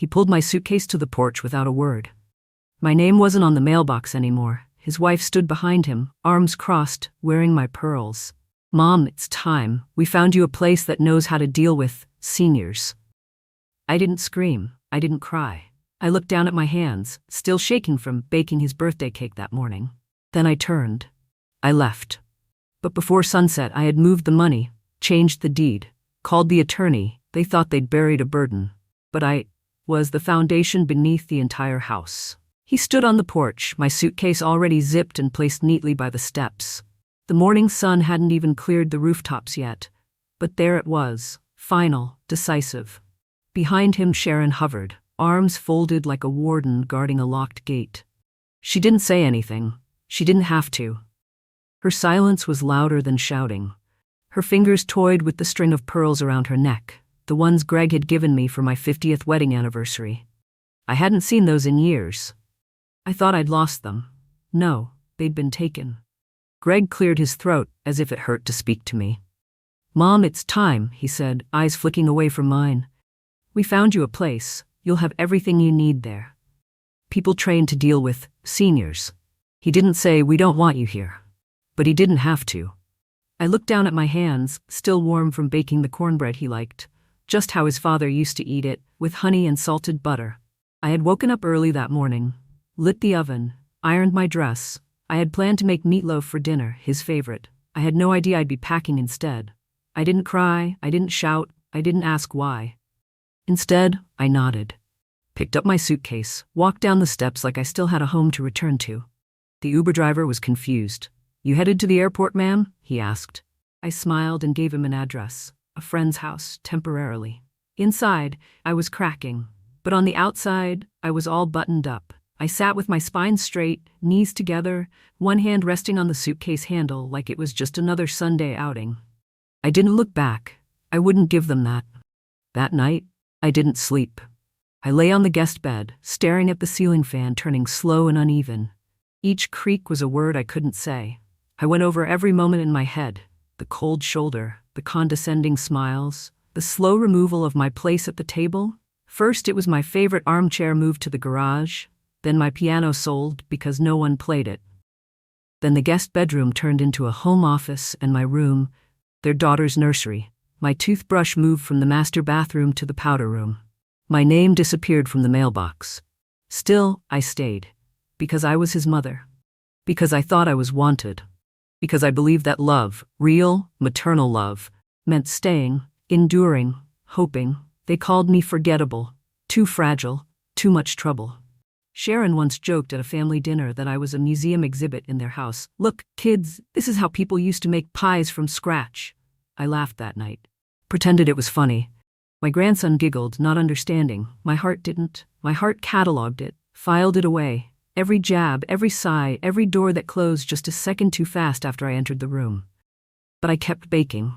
He pulled my suitcase to the porch without a word. My name wasn't on the mailbox anymore. His wife stood behind him, arms crossed, wearing my pearls. "Mom, it's time. We found you a place that knows how to deal with seniors." I didn't scream. I didn't cry. I looked down at my hands, still shaking from baking his birthday cake that morning. Then I turned. I left. But before sunset, I had moved the money, changed the deed, called the attorney. They thought they'd buried a burden. But I was the foundation beneath the entire house. He stood on the porch, my suitcase already zipped and placed neatly by the steps. The morning sun hadn't even cleared the rooftops yet. But there it was, final, decisive. Behind him, Sharon hovered, arms folded like a warden guarding a locked gate. She didn't say anything. She didn't have to. Her silence was louder than shouting. Her fingers toyed with the string of pearls around her neck, the ones Greg had given me for my 50th wedding anniversary. I hadn't seen those in years. I thought I'd lost them. No, they'd been taken. Greg cleared his throat, as if it hurt to speak to me. "Mom, it's time," he said, eyes flicking away from mine. "We found you a place. You'll have everything you need there. People trained to deal with seniors." He didn't say, "We don't want you here." But he didn't have to. I looked down at my hands, still warm from baking the cornbread he liked, just how his father used to eat it, with honey and salted butter. I had woken up early that morning, lit the oven, ironed my dress. I had planned to make meatloaf for dinner, his favorite. I had no idea I'd be packing instead. I didn't cry, I didn't shout, I didn't ask why. Instead, I nodded, picked up my suitcase, walked down the steps like I still had a home to return to. The Uber driver was confused. "You headed to the airport, ma'am?" he asked. I smiled and gave him an address, a friend's house, temporarily. Inside, I was cracking, but on the outside, I was all buttoned up. I sat with my spine straight, knees together, one hand resting on the suitcase handle like it was just another Sunday outing. I didn't look back. I wouldn't give them that. That night, I didn't sleep. I lay on the guest bed, staring at the ceiling fan turning slow and uneven. Each creak was a word I couldn't say. I went over every moment in my head, the cold shoulder, the condescending smiles, the slow removal of my place at the table. First, it was my favorite armchair moved to the garage, then my piano sold because no one played it. Then the guest bedroom turned into a home office and my room, their daughter's nursery. My toothbrush moved from the master bathroom to the powder room. My name disappeared from the mailbox. Still, I stayed. Because I was his mother. Because I thought I was wanted. Because I believed that love, real, maternal love, meant staying, enduring, hoping. They called me forgettable, too fragile, too much trouble. Sharon once joked at a family dinner that I was a museum exhibit in their house. "Look, kids, this is how people used to make pies from scratch." I laughed that night. Pretended it was funny. My grandson giggled, not understanding. My heart didn't. My heart cataloged it, filed it away. Every jab, every sigh, every door that closed just a second too fast after I entered the room. But I kept baking.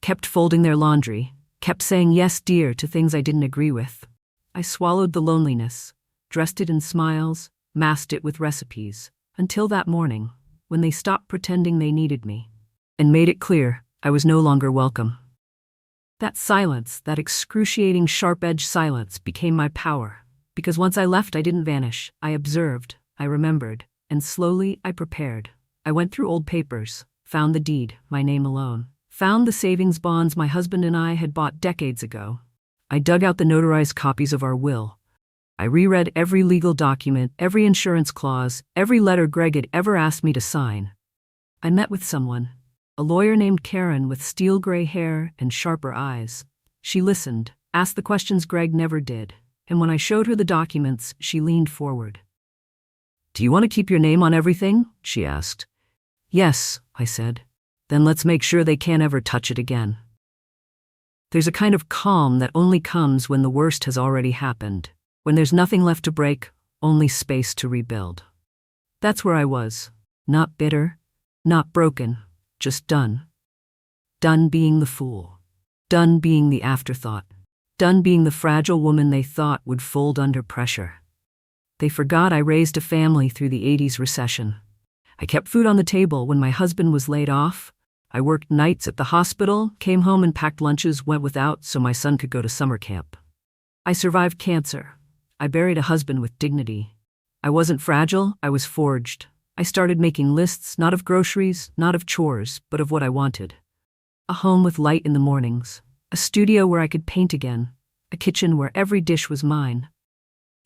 Kept folding their laundry. Kept saying yes, dear, to things I didn't agree with. I swallowed the loneliness, dressed it in smiles, masked it with recipes, until that morning, when they stopped pretending they needed me, and made it clear I was no longer welcome. That silence, that excruciating sharp-edged silence, became my power. Because once I left, I didn't vanish. I observed, I remembered, and slowly I prepared. I went through old papers, found the deed, my name alone, found the savings bonds my husband and I had bought decades ago. I dug out the notarized copies of our will. I reread every legal document, every insurance clause, every letter Greg had ever asked me to sign. I met with someone, a lawyer named Karen with steel gray hair and sharper eyes. She listened, asked the questions Greg never did. And when I showed her the documents, she leaned forward. "Do you want to keep your name on everything?" she asked. "Yes," I said. "Then let's make sure they can't ever touch it again." There's a kind of calm that only comes when the worst has already happened, when there's nothing left to break, only space to rebuild. That's where I was. Not bitter, not broken, just done. Done being the fool. Done being the afterthought. Done being the fragile woman they thought would fold under pressure. They forgot I raised a family through the 80s recession. I kept food on the table when my husband was laid off. I worked nights at the hospital, came home and packed lunches, went without so my son could go to summer camp. I survived cancer. I buried a husband with dignity. I wasn't fragile, I was forged. I started making lists, not of groceries, not of chores, but of what I wanted. A home with light in the mornings. A studio where I could paint again. A kitchen where every dish was mine.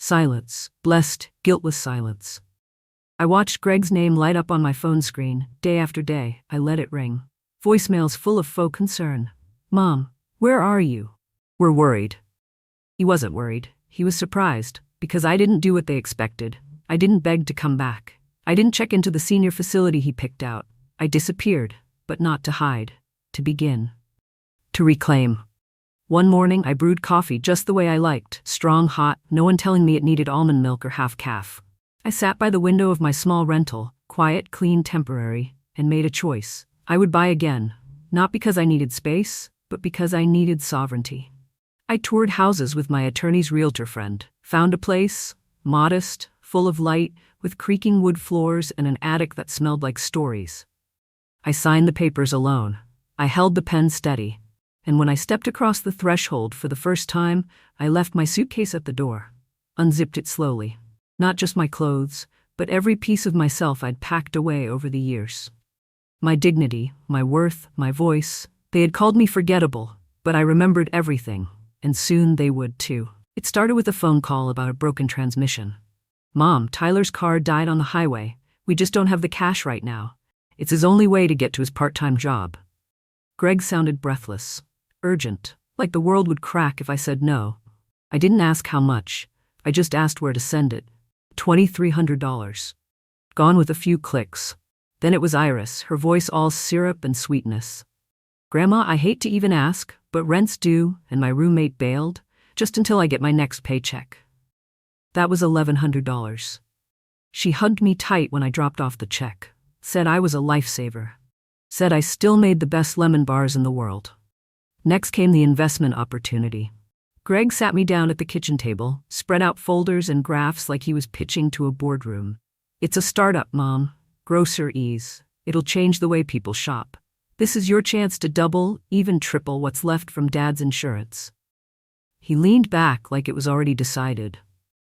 Silence. Blessed, guiltless silence. I watched Greg's name light up on my phone screen. Day after day, I let it ring. Voicemails full of faux concern. Mom, where are you? We're worried. He wasn't worried. He was surprised, because I didn't do what they expected. I didn't beg to come back. I didn't check into the senior facility he picked out. I disappeared, but not to hide. To begin. To reclaim. One morning, I brewed coffee just the way I liked, strong, hot, no one telling me it needed almond milk or half-calf. I sat by the window of my small rental, quiet, clean, temporary, and made a choice. I would buy again, not because I needed space, but because I needed sovereignty. I toured houses with my attorney's realtor friend, found a place, modest, full of light, with creaking wood floors and an attic that smelled like stories. I signed the papers alone. I held the pen steady. And when I stepped across the threshold for the first time, I left my suitcase at the door, unzipped it slowly. Not just my clothes, but every piece of myself I'd packed away over the years. My dignity, my worth, my voice, they had called me forgettable, but I remembered everything, and soon they would too. It started with a phone call about a broken transmission. Mom, Tyler's car died on the highway. We just don't have the cash right now. It's his only way to get to his part-time job. Greg sounded breathless, urgent, like the world would crack if I said no. I didn't ask how much. I just asked where to send it. $2,300. Gone with a few clicks. Then it was Iris, her voice all syrup and sweetness. Grandma, I hate to even ask, but rent's due, and my roommate bailed, just until I get my next paycheck. That was $1,100. She hugged me tight when I dropped off the check, said I was a lifesaver, said I still made the best lemon bars in the world. Next came the investment opportunity. Greg sat me down at the kitchen table, spread out folders and graphs like he was pitching to a boardroom. It's a startup, Mom. Grocer ease. It'll change the way people shop. This is your chance to double, even triple what's left from Dad's insurance. He leaned back like it was already decided.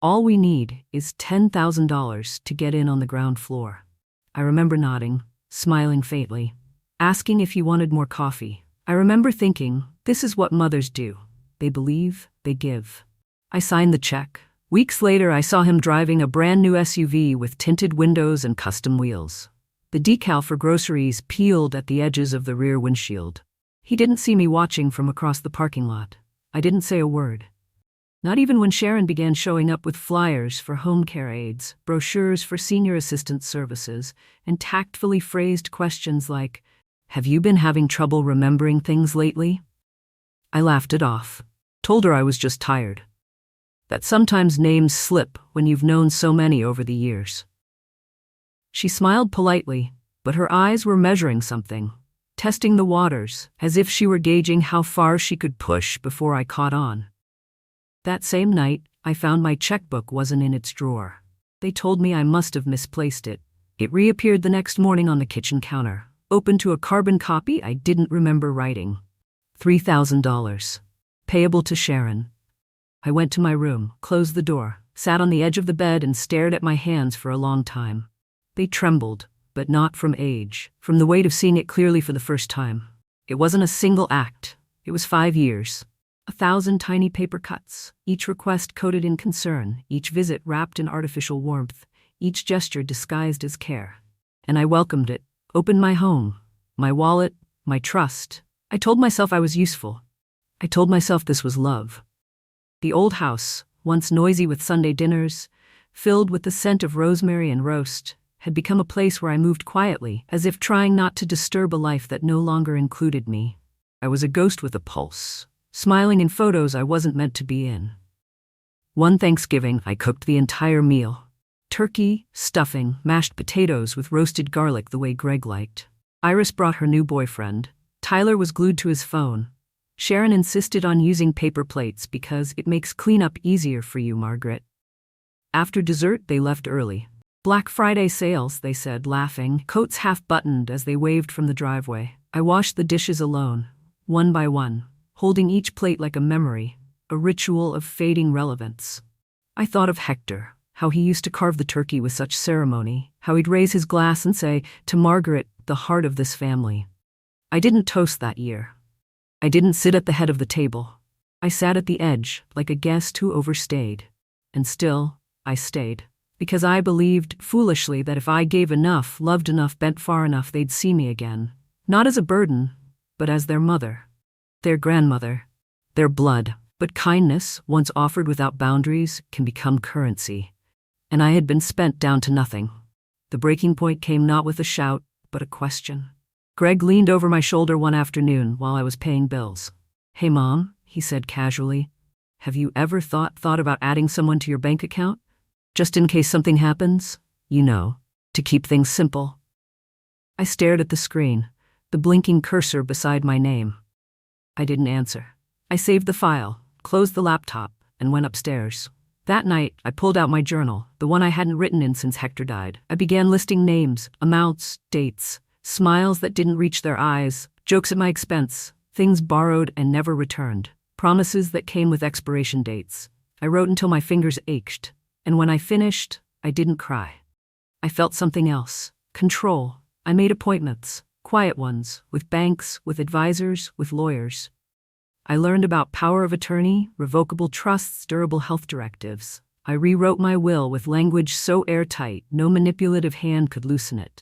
All we need is $10,000 to get in on the ground floor. I remember nodding, smiling faintly, asking if he wanted more coffee. I remember thinking, this is what mothers do. They believe, they give. I signed the check. Weeks later, I saw him driving a brand new SUV with tinted windows and custom wheels. The decal for groceries peeled at the edges of the rear windshield. He didn't see me watching from across the parking lot. I didn't say a word. Not even when Sharon began showing up with flyers for home care aides, brochures for senior assistant services, and tactfully phrased questions like, "Have you been having trouble remembering things lately?" I laughed it off, told her I was just tired. That sometimes names slip when you've known so many over the years. She smiled politely, but her eyes were measuring something, testing the waters, as if she were gauging how far she could push before I caught on. That same night, I found my checkbook wasn't in its drawer. They told me I must have misplaced it. It reappeared the next morning on the kitchen counter, open to a carbon copy I didn't remember writing. $3,000. Payable to Sharon. I went to my room, closed the door, sat on the edge of the bed and stared at my hands for a long time. They trembled, but not from age, from the weight of seeing it clearly for the first time. It wasn't a single act. It was 5 years. 1,000 tiny paper cuts, each request coded in concern, each visit wrapped in artificial warmth, each gesture disguised as care. And I welcomed it, opened my home, my wallet, my trust. I told myself I was useful. I told myself this was love. The old house, once noisy with Sunday dinners, filled with the scent of rosemary and roast, had become a place where I moved quietly, as if trying not to disturb a life that no longer included me. I was a ghost with a pulse, smiling in photos I wasn't meant to be in. One Thanksgiving, I cooked the entire meal. Turkey, stuffing, mashed potatoes with roasted garlic the way Greg liked. Iris brought her new boyfriend. Tyler was glued to his phone. Sharon insisted on using paper plates because it makes cleanup easier for you, Margaret. After dessert, they left early. Black Friday sales, they said, laughing, coats half-buttoned as they waved from the driveway. I washed the dishes alone, one by one, holding each plate like a memory, a ritual of fading relevance. I thought of Hector, how he used to carve the turkey with such ceremony, how he'd raise his glass and say, "To Margaret, the heart of this family." I didn't toast that year. I didn't sit at the head of the table. I sat at the edge, like a guest who overstayed. And still, I stayed. Because I believed, foolishly, that if I gave enough, loved enough, bent far enough, they'd see me again. Not as a burden, but as their mother. Their grandmother. Their blood. But kindness, once offered without boundaries, can become currency. And I had been spent down to nothing. The breaking point came not with a shout, but a question. Greg leaned over my shoulder one afternoon while I was paying bills. "Hey, Mom," he said casually. "Have you ever thought about adding someone to your bank account? Just in case something happens? You know, to keep things simple." I stared at the screen, the blinking cursor beside my name. I didn't answer. I saved the file, closed the laptop, and went upstairs. That night, I pulled out my journal, the one I hadn't written in since Hector died. I began listing names, amounts, dates, smiles that didn't reach their eyes, jokes at my expense, things borrowed and never returned, promises that came with expiration dates. I wrote until my fingers ached, and when I finished, I didn't cry. I felt something else. Control. I made appointments, quiet ones, with banks, with advisors, with lawyers. I learned about power of attorney, revocable trusts, durable health directives. I rewrote my will with language so airtight, no manipulative hand could loosen it.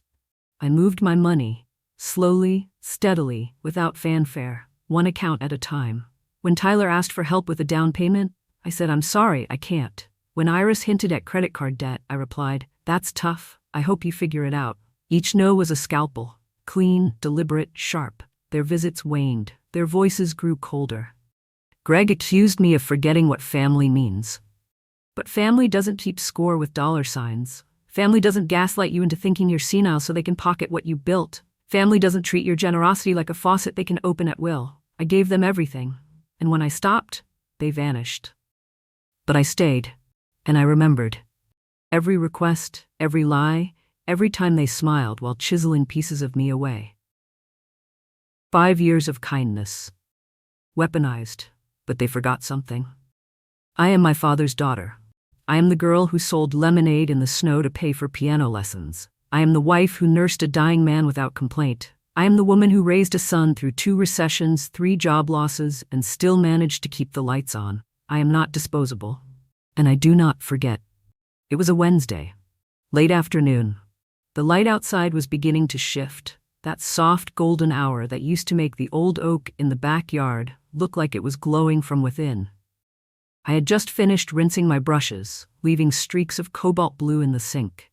I moved my money, slowly, steadily, without fanfare, one account at a time. When Tyler asked for help with a down payment, I said, "I'm sorry, I can't." When Iris hinted at credit card debt, I replied, "That's tough, I hope you figure it out." Each no was a scalpel, clean, deliberate, sharp. Their visits waned, their voices grew colder. Greg accused me of forgetting what family means. But family doesn't keep score with dollar signs. Family doesn't gaslight you into thinking you're senile so they can pocket what you built. Family doesn't treat your generosity like a faucet they can open at will. I gave them everything, and when I stopped, they vanished. But I stayed, and I remembered. Every request, every lie, every time they smiled while chiseling pieces of me away. 5 years of kindness. Weaponized, but they forgot something. I am my father's daughter. I am the girl who sold lemonade in the snow to pay for piano lessons. I am the wife who nursed a dying man without complaint. I am the woman who raised a son through 2 recessions, 3 job losses, and still managed to keep the lights on. I am not disposable. And I do not forget. It was a Wednesday. Late afternoon. The light outside was beginning to shift, that soft golden hour that used to make the old oak in the backyard look like it was glowing from within. I had just finished rinsing my brushes, leaving streaks of cobalt blue in the sink.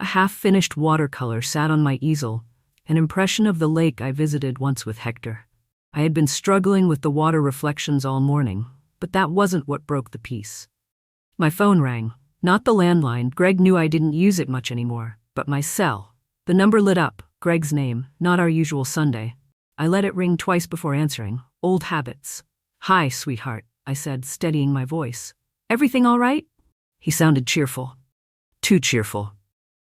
A half-finished watercolor sat on my easel, an impression of the lake I visited once with Hector. I had been struggling with the water reflections all morning, but that wasn't what broke the peace. My phone rang. Not the landline, Greg knew I didn't use it much anymore, but my cell. The number lit up, Greg's name, not our usual Sunday. I let it ring twice before answering. Old habits. "Hi, sweetheart," I said, steadying my voice. "Everything all right?" He sounded cheerful. Too cheerful.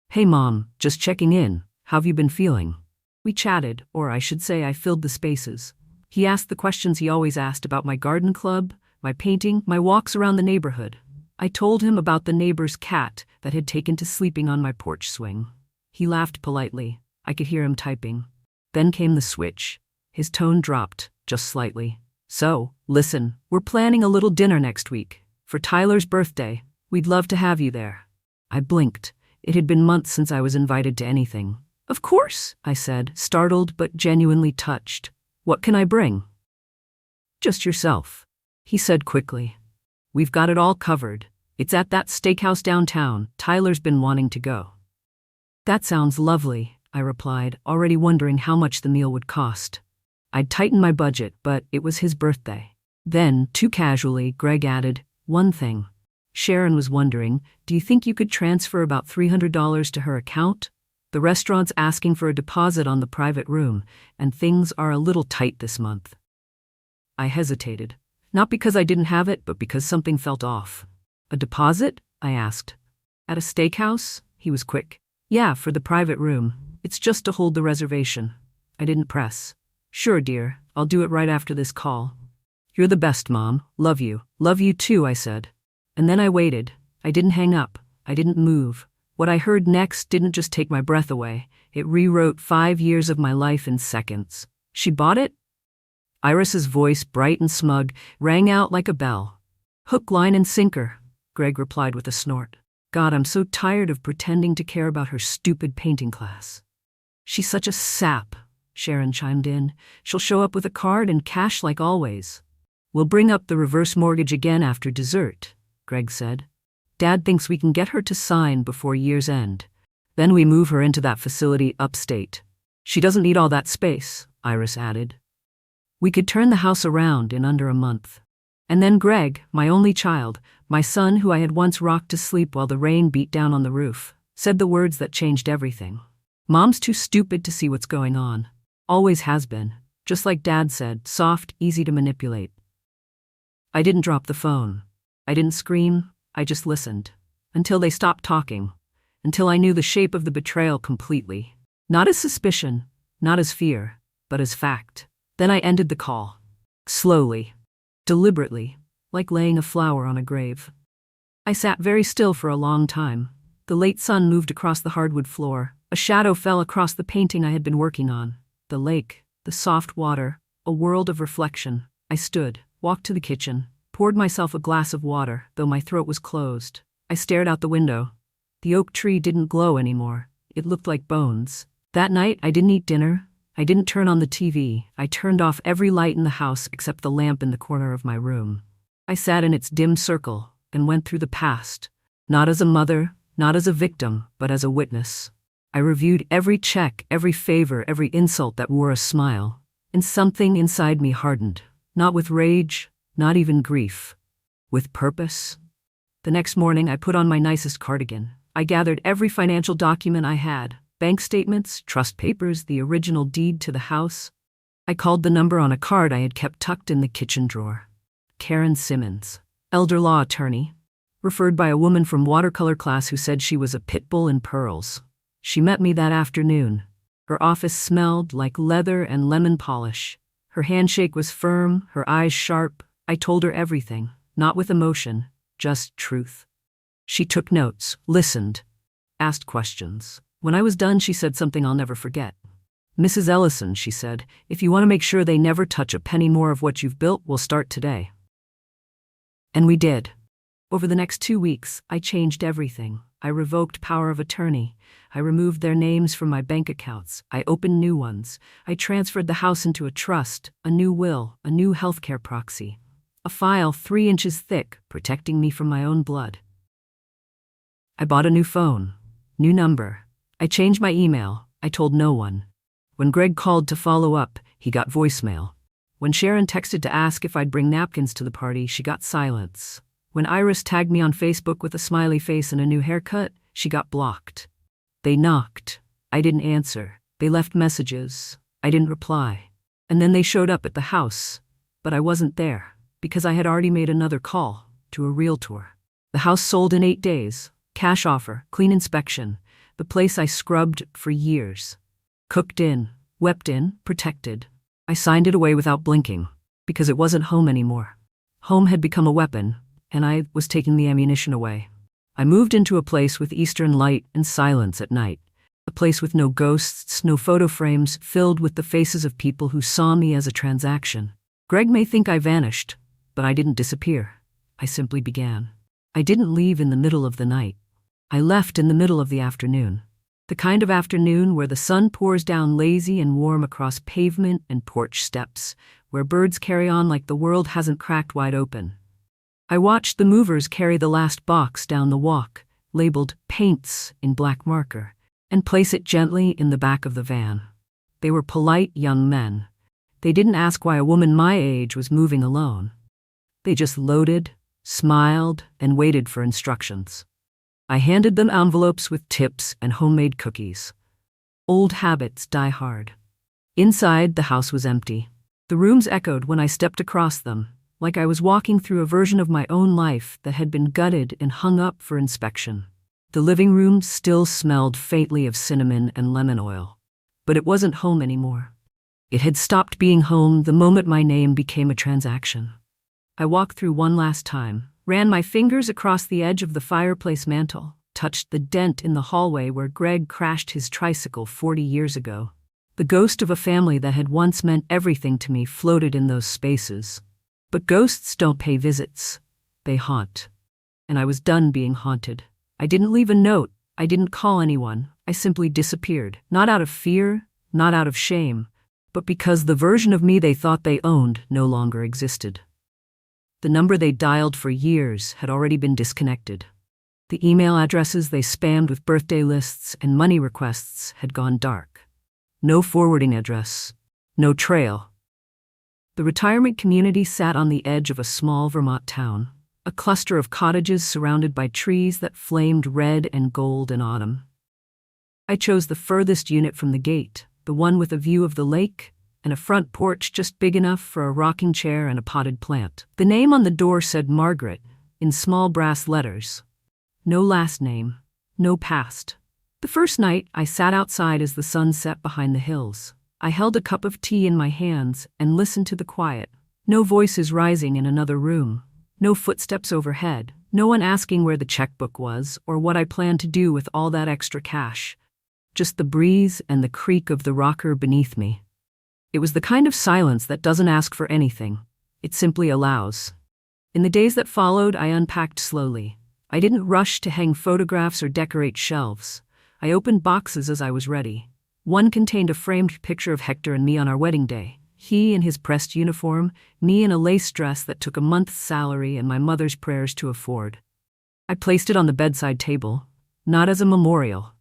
"Hey, Mom, just checking in. How've you been feeling?" We chatted, or I should say I filled the spaces. He asked the questions he always asked about my garden club, my painting, my walks around the neighborhood. I told him about the neighbor's cat that had taken to sleeping on my porch swing. He laughed politely. I could hear him typing. Then came the switch. His tone dropped, just slightly. "So, listen, we're planning a little dinner next week. For Tyler's birthday. We'd love to have you there." I blinked. It had been months since I was invited to anything. "Of course," I said, startled but genuinely touched. "What can I bring?" "Just yourself," he said quickly. "We've got it all covered. It's at that steakhouse downtown. Tyler's been wanting to go." "That sounds lovely," I replied, already wondering how much the meal would cost. I'd tightened my budget, but it was his birthday. Then, too casually, Greg added, "One thing. Sharon was wondering, do you think you could transfer about $300 to her account? The restaurant's asking for a deposit on the private room, and things are a little tight this month." I hesitated. Not because I didn't have it, but because something felt off. "A deposit?" I asked. "At a steakhouse?" He was quick. "Yeah, for the private room. It's just to hold the reservation." I didn't press. "Sure, dear. I'll do it right after this call." You're the best, Mom. Love you. Love you too, I said. And then I waited. I didn't hang up. I didn't move. What I heard next didn't just take my breath away. It rewrote 5 years of my life in seconds. She bought it? Iris's voice, bright and smug, rang out like a bell. Hook, line, and sinker, Greg replied with a snort. God, I'm so tired of pretending to care about her stupid painting class. She's such a sap, Sharon chimed in. She'll show up with a card and cash like always. We'll bring up the reverse mortgage again after dessert, Greg said. Dad thinks we can get her to sign before year's end. Then we move her into that facility upstate. She doesn't need all that space, Iris added. We could turn the house around in under a month. And then Greg, my only child, my son who I had once rocked to sleep while the rain beat down on the roof, said the words that changed everything. Mom's too stupid to see what's going on. Always has been. Just like Dad said, soft, easy to manipulate. I didn't drop the phone. I didn't scream. I just listened. Until they stopped talking. Until I knew the shape of the betrayal completely. Not as suspicion, not as fear, but as fact. Then I ended the call. Slowly. Deliberately. Like laying a flower on a grave. I sat very still for a long time. The late sun moved across the hardwood floor. A shadow fell across the painting I had been working on. The lake, the soft water, a world of reflection. I stood, walked to the kitchen, poured myself a glass of water, though my throat was closed. I stared out the window. The oak tree didn't glow anymore. It looked like bones. That night, I didn't eat dinner. I didn't turn on the TV. I turned off every light in the house except the lamp in the corner of my room. I sat in its dim circle and went through the past, not as a mother, not as a victim, but as a witness. I reviewed every check, every favor, every insult that wore a smile, and something inside me hardened, not with rage, not even grief, with purpose. The next morning, I put on my nicest cardigan. I gathered every financial document I had, bank statements, trust papers, the original deed to the house. I called the number on a card I had kept tucked in the kitchen drawer. Karen Simmons, elder law attorney, referred by a woman from watercolor class who said she was a pit bull in pearls. She met me that afternoon. Her office smelled like leather and lemon polish. Her handshake was firm, her eyes sharp. I told her everything, not with emotion, just truth. She took notes, listened, asked questions. When I was done, she said something I'll never forget. Mrs. Ellison, she said, if you want to make sure they never touch a penny more of what you've built, we'll start today. And we did. Over the next 2 weeks, I changed everything. I revoked power of attorney. I removed their names from my bank accounts. I opened new ones. I transferred the house into a trust, a new will, a new healthcare proxy. A file 3 inches thick, protecting me from my own blood. I bought a new phone, new number. I changed my email. I told no one. When Greg called to follow up, he got voicemail. When Sharon texted to ask if I'd bring napkins to the party, she got silence. When Iris tagged me on Facebook with a smiley face and a new haircut, she got blocked. They knocked. I didn't answer. They left messages. I didn't reply. And then they showed up at the house. But I wasn't there, because I had already made another call to a realtor. The house sold in 8 days. Cash offer, clean inspection. The place I scrubbed for years. Cooked in, wept in, protected. I signed it away without blinking, because it wasn't home anymore. Home had become a weapon, and I was taking the ammunition away. I moved into a place with eastern light and silence at night. A place with no ghosts, no photo frames, filled with the faces of people who saw me as a transaction. Greg may think I vanished, but I didn't disappear. I simply began. I didn't leave in the middle of the night. I left in the middle of the afternoon. The kind of afternoon where the sun pours down lazy and warm across pavement and porch steps, where birds carry on like the world hasn't cracked wide open. I watched the movers carry the last box down the walk, labeled paints in black marker, and place it gently in the back of the van. They were polite young men. They didn't ask why a woman my age was moving alone. They just loaded, smiled, and waited for instructions. I handed them envelopes with tips and homemade cookies. Old habits die hard. Inside, the house was empty. The rooms echoed when I stepped across them, like I was walking through a version of my own life that had been gutted and hung up for inspection. The living room still smelled faintly of cinnamon and lemon oil. But it wasn't home anymore. It had stopped being home the moment my name became a transaction. I walked through one last time, ran my fingers across the edge of the fireplace mantel, touched the dent in the hallway where Greg crashed his tricycle 40 years ago. The ghost of a family that had once meant everything to me floated in those spaces. But ghosts don't pay visits. They haunt. And I was done being haunted. I didn't leave a note. I didn't call anyone. I simply disappeared. Not out of fear, not out of shame, but because the version of me they thought they owned no longer existed. The number they dialed for years had already been disconnected. The email addresses they spammed with birthday lists and money requests had gone dark. No forwarding address. No trail. The retirement community sat on the edge of a small Vermont town, a cluster of cottages surrounded by trees that flamed red and gold in autumn. I chose the furthest unit from the gate, the one with a view of the lake and a front porch just big enough for a rocking chair and a potted plant. The name on the door said Margaret, in small brass letters. No last name, no past. The first night, I sat outside as the sun set behind the hills. I held a cup of tea in my hands and listened to the quiet. No voices rising in another room. No footsteps overhead. No one asking where the checkbook was or what I planned to do with all that extra cash. Just the breeze and the creak of the rocker beneath me. It was the kind of silence that doesn't ask for anything. It simply allows. In the days that followed, I unpacked slowly. I didn't rush to hang photographs or decorate shelves. I opened boxes as I was ready. One contained a framed picture of Hector and me on our wedding day. He in his pressed uniform, me in a lace dress that took a month's salary and my mother's prayers to afford. I placed it on the bedside table, not as a memorial,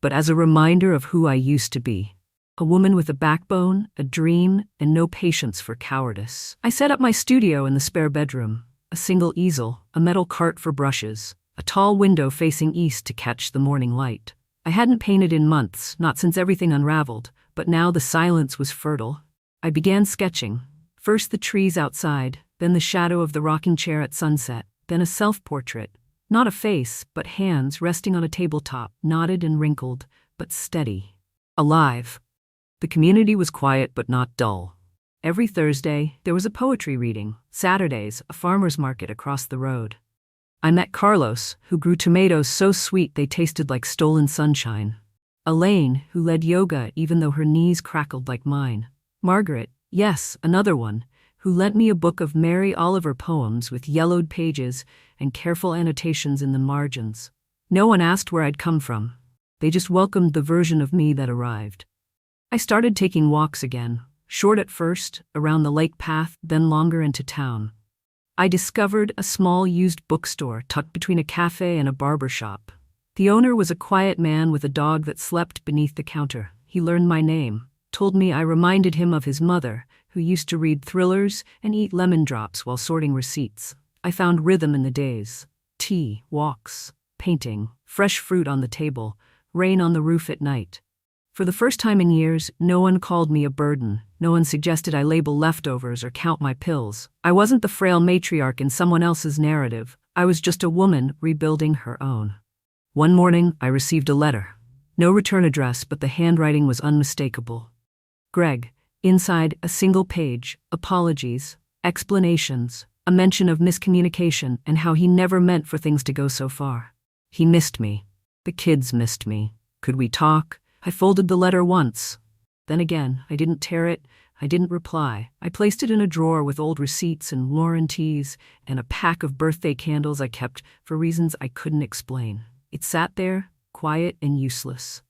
but as a reminder of who I used to be. A woman with a backbone, a dream, and no patience for cowardice. I set up my studio in the spare bedroom. A single easel, a metal cart for brushes, a tall window facing east to catch the morning light. I hadn't painted in months, not since everything unraveled, but now the silence was fertile. I began sketching. First the trees outside, then the shadow of the rocking chair at sunset, then a self-portrait. Not a face, but hands resting on a tabletop, knotted and wrinkled, but steady. Alive. The community was quiet but not dull. Every Thursday, there was a poetry reading. Saturdays, a farmer's market across the road. I met Carlos, who grew tomatoes so sweet they tasted like stolen sunshine. Elaine, who led yoga even though her knees crackled like mine. Margaret, yes, another one, who lent me a book of Mary Oliver poems with yellowed pages and careful annotations in the margins. No one asked where I'd come from. They just welcomed the version of me that arrived. I started taking walks again, short at first, around the lake path, then longer into town. I discovered a small used bookstore tucked between a cafe and a barber shop. The owner was a quiet man with a dog that slept beneath the counter. He learned my name, told me I reminded him of his mother, who used to read thrillers and eat lemon drops while sorting receipts. I found rhythm in the days. Tea, walks, painting, fresh fruit on the table, rain on the roof at night. For the first time in years, no one called me a burden. No one suggested I label leftovers or count my pills. I wasn't the frail matriarch in someone else's narrative. I was just a woman rebuilding her own. One morning, I received a letter. No return address, but the handwriting was unmistakable. Greg. Inside, a single page, apologies, explanations, a mention of miscommunication and how he never meant for things to go so far. He missed me. The kids missed me. Could we talk? I folded the letter once. Then again, I didn't tear it. I didn't reply. I placed it in a drawer with old receipts and warranties and a pack of birthday candles I kept for reasons I couldn't explain. It sat there, quiet and useless.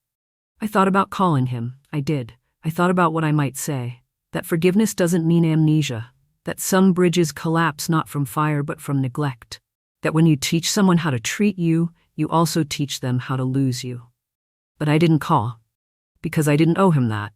I thought about calling him. I did. I thought about what I might say. That forgiveness doesn't mean amnesia. That some bridges collapse not from fire but from neglect. That when you teach someone how to treat you, you also teach them how to lose you. But I didn't call. Because I didn't owe him that.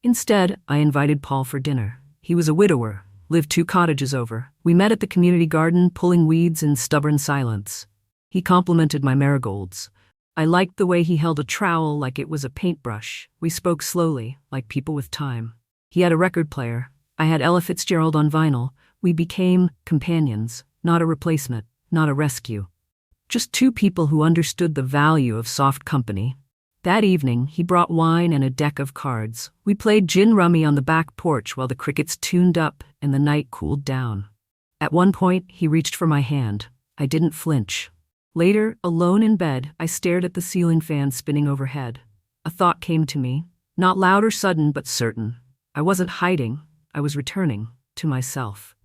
Instead, I invited Paul for dinner. He was a widower, lived 2 cottages over. We met at the community garden, pulling weeds in stubborn silence. He complimented my marigolds. I liked the way he held a trowel like it was a paintbrush. We spoke slowly, like people with time. He had a record player. I had Ella Fitzgerald on vinyl. We became companions, not a replacement, not a rescue. Just 2 people who understood the value of soft company. That evening, he brought wine and a deck of cards. We played gin rummy on the back porch while the crickets tuned up and the night cooled down. At one point, he reached for my hand. I didn't flinch. Later, alone in bed, I stared at the ceiling fan spinning overhead. A thought came to me, not loud or sudden, but certain. I wasn't hiding, I was returning to myself.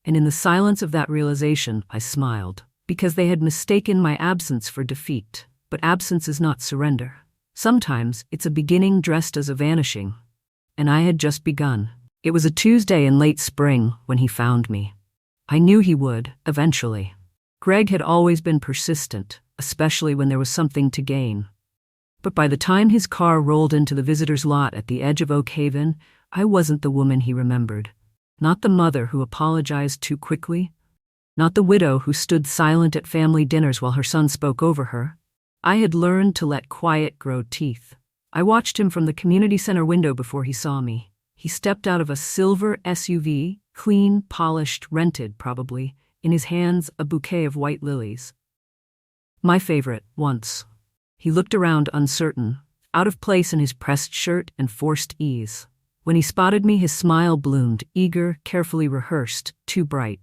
And in the silence of that realization, I smiled, because they had mistaken my absence for defeat. But absence is not surrender. Sometimes it's a beginning dressed as a vanishing. And I had just begun. It was a Tuesday in late spring when he found me. I knew he would, eventually. Greg had always been persistent, especially when there was something to gain. But by the time his car rolled into the visitor's lot at the edge of Oak Haven, I wasn't the woman he remembered. Not the mother who apologized too quickly. Not the widow who stood silent at family dinners while her son spoke over her. I had learned to let quiet grow teeth. I watched him from the community center window before he saw me. He stepped out of a silver SUV, clean, polished, rented probably, in his hands a bouquet of white lilies. My favorite, once. He looked around uncertain, out of place in his pressed shirt and forced ease. When he spotted me, his smile bloomed, eager, carefully rehearsed, too bright.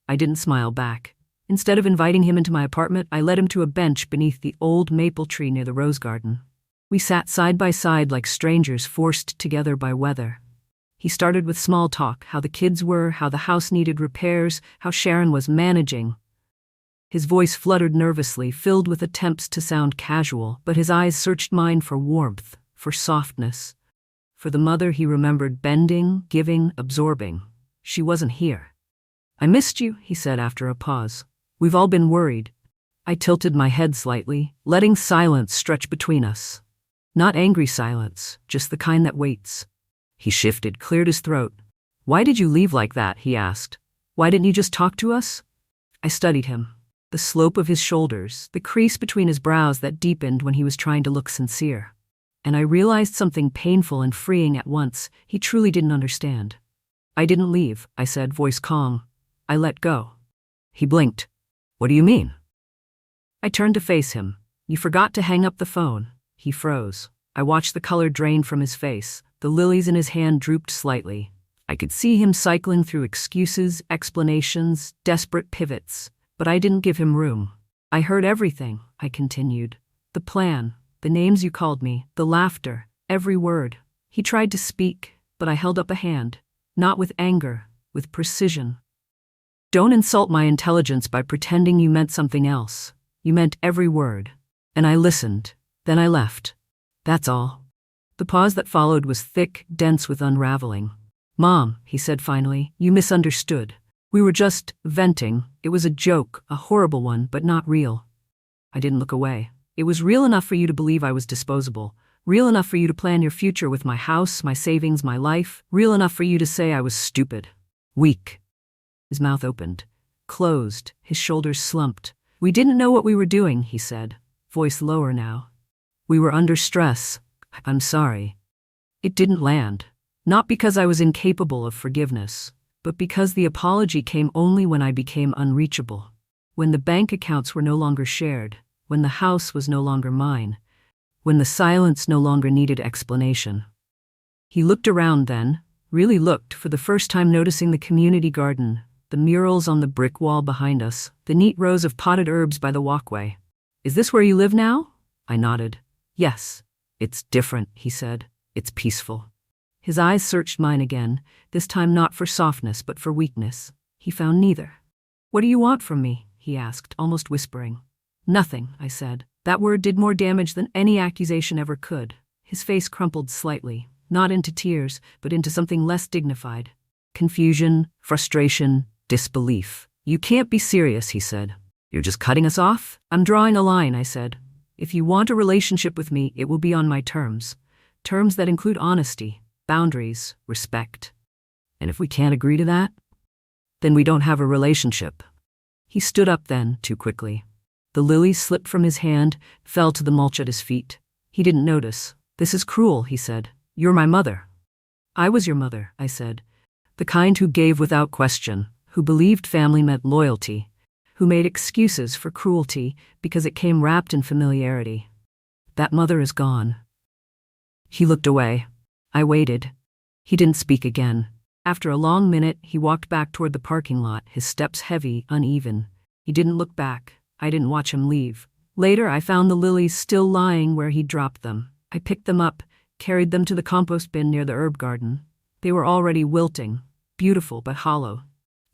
I didn't smile back. Instead of inviting him into my apartment, I led him to a bench beneath the old maple tree near the rose garden. We sat side by side like strangers forced together by weather. He started with small talk, how the kids were, how the house needed repairs, how Sharon was managing. His voice fluttered nervously, filled with attempts to sound casual, but his eyes searched mine for warmth, for softness, for the mother he remembered bending, giving, absorbing. She wasn't here. "I missed you," he said after a pause. "We've all been worried." I tilted my head slightly, letting silence stretch between us. Not angry silence, just the kind that waits. He shifted, cleared his throat. "Why did you leave like that?" he asked. "Why didn't you just talk to us?" I studied him. The slope of his shoulders, the crease between his brows that deepened when he was trying to look sincere. And I realized something painful and freeing at once. He truly didn't understand. "I didn't leave," I said, voice calm. "I let go." He blinked. "What do you mean?" I turned to face him. "You forgot to hang up the phone." He froze. I watched the color drain from his face. The lilies in his hand drooped slightly. I could see him cycling through excuses, explanations, desperate pivots, but I didn't give him room. "I heard everything," I continued. "The plan, the names you called me, the laughter, every word." He tried to speak, but I held up a hand, not with anger, with precision. "Don't insult my intelligence by pretending you meant something else. You meant every word." And I listened. Then I left. That's all. The pause that followed was thick, dense with unraveling. "Mom," he said finally, "you misunderstood. We were just venting. It was a joke, a horrible one, but not real." I didn't look away. "It was real enough for you to believe I was disposable. Real enough for you to plan your future with my house, my savings, my life. Real enough for you to say I was stupid. Weak." His mouth opened, closed, his shoulders slumped. "We didn't know what we were doing," he said, voice lower now. "We were under stress. I'm sorry." It didn't land. Not because I was incapable of forgiveness, but because the apology came only when I became unreachable. When the bank accounts were no longer shared, when the house was no longer mine, when the silence no longer needed explanation. He looked around then, really looked, for the first time noticing the community garden, the murals on the brick wall behind us, the neat rows of potted herbs by the walkway. "Is this where you live now?" I nodded. "Yes." "It's different," he said. "It's peaceful." His eyes searched mine again, this time not for softness but for weakness. He found neither. "What do you want from me?" he asked, almost whispering. "Nothing," I said. That word did more damage than any accusation ever could. His face crumpled slightly, not into tears, but into something less dignified. Confusion, frustration, disbelief. "You can't be serious," he said. "You're just cutting us off?" "I'm drawing a line," I said. "If you want a relationship with me, it will be on my terms. Terms that include honesty, boundaries, respect. And if we can't agree to that, then we don't have a relationship." He stood up then, too quickly. The lilies slipped from his hand, fell to the mulch at his feet. He didn't notice. "This is cruel," he said. "You're my mother." "I was your mother," I said. "The kind who gave without question, who believed family meant loyalty, who made excuses for cruelty because it came wrapped in familiarity. That mother is gone." He looked away. I waited. He didn't speak again. After a long minute, he walked back toward the parking lot, his steps heavy, uneven. He didn't look back. I didn't watch him leave. Later, I found the lilies still lying where he dropped them. I picked them up, carried them to the compost bin near the herb garden. They were already wilting, beautiful but hollow.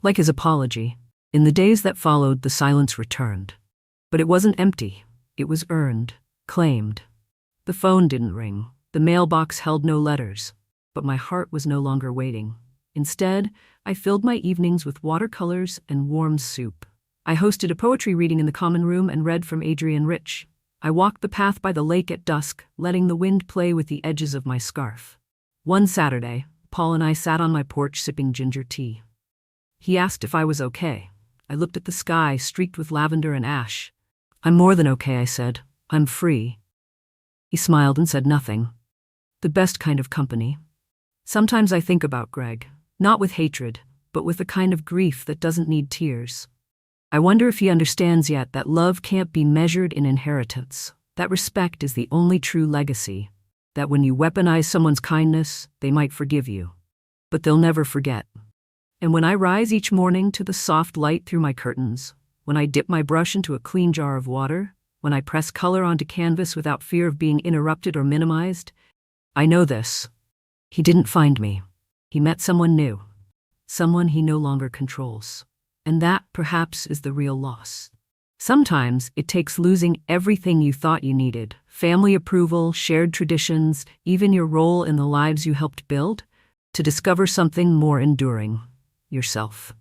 Like his apology. In the days that followed, the silence returned. But it wasn't empty. It was earned, claimed. The phone didn't ring. The mailbox held no letters. But my heart was no longer waiting. Instead, I filled my evenings with watercolors and warm soup. I hosted a poetry reading in the common room and read from Adrian Rich. I walked the path by the lake at dusk, letting the wind play with the edges of my scarf. One Saturday, Paul and I sat on my porch sipping ginger tea. He asked if I was okay. I looked at the sky, streaked with lavender and ash. "I'm more than okay," I said. "I'm free." He smiled and said nothing. The best kind of company. Sometimes I think about Greg, not with hatred, but with the kind of grief that doesn't need tears. I wonder if he understands yet that love can't be measured in inheritance, that respect is the only true legacy, that when you weaponize someone's kindness, they might forgive you, but they'll never forget. And when I rise each morning to the soft light through my curtains, when I dip my brush into a clean jar of water, when I press color onto canvas without fear of being interrupted or minimized, I know this. He didn't find me. He met someone new, someone he no longer controls. And that, perhaps, is the real loss. Sometimes it takes losing everything you thought you needed, family approval, shared traditions, even your role in the lives you helped build, to discover something more enduring, yourself.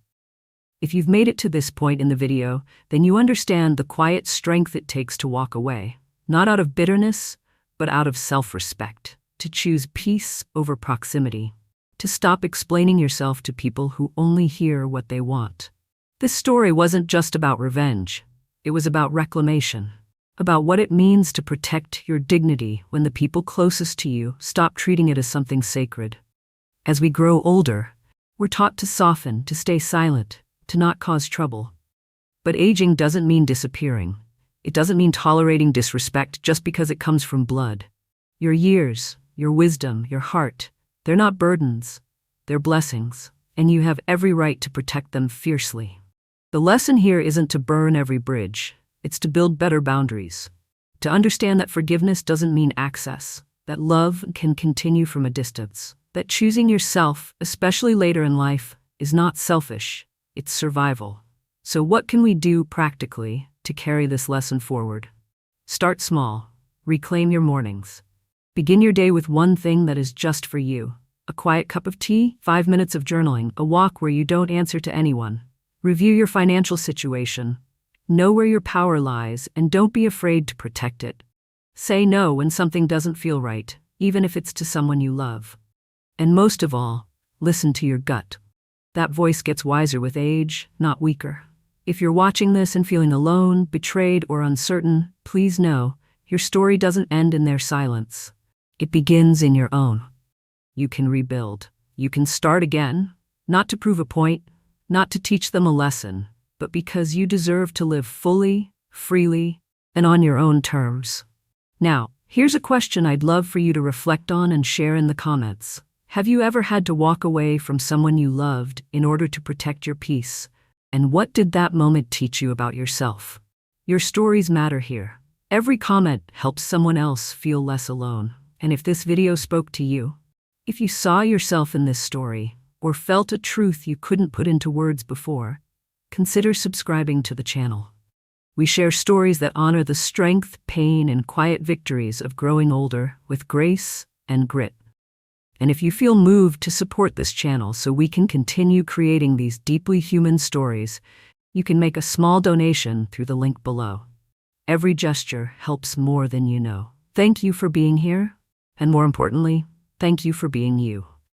If you've made it to this point in the video, then you understand the quiet strength it takes to walk away, not out of bitterness, but out of self-respect, to choose peace over proximity, to stop explaining yourself to people who only hear what they want. This story wasn't just about revenge. It was about reclamation, about what it means to protect your dignity when the people closest to you stop treating it as something sacred. As we grow older, we're taught to soften, to stay silent, to not cause trouble. But aging doesn't mean disappearing. It doesn't mean tolerating disrespect just because it comes from blood. Your years, your wisdom, your heart, they're not burdens. They're blessings, and you have every right to protect them fiercely. The lesson here isn't to burn every bridge. It's to build better boundaries. To understand that forgiveness doesn't mean access, that love can continue from a distance, that choosing yourself, especially later in life, is not selfish, it's survival. So what can we do practically to carry this lesson forward? Start small. Reclaim your mornings. Begin your day with one thing that is just for you. A quiet cup of tea, 5 minutes of journaling, a walk where you don't answer to anyone. Review your financial situation. Know where your power lies and don't be afraid to protect it. Say no when something doesn't feel right, even if it's to someone you love. And most of all, listen to your gut. That voice gets wiser with age, not weaker. If you're watching this and feeling alone, betrayed, or uncertain, please know, your story doesn't end in their silence. It begins in your own. You can rebuild. You can start again, not to prove a point, not to teach them a lesson, but because you deserve to live fully, freely, and on your own terms. Now, here's a question I'd love for you to reflect on and share in the comments. Have you ever had to walk away from someone you loved in order to protect your peace? And what did that moment teach you about yourself? Your stories matter here. Every comment helps someone else feel less alone. And if this video spoke to you, if you saw yourself in this story, or felt a truth you couldn't put into words before, consider subscribing to the channel. We share stories that honor the strength, pain, and quiet victories of growing older with grace and grit. And if you feel moved to support this channel so we can continue creating these deeply human stories, you can make a small donation through the link below. Every gesture helps more than you know. Thank you for being here, and more importantly, thank you for being you.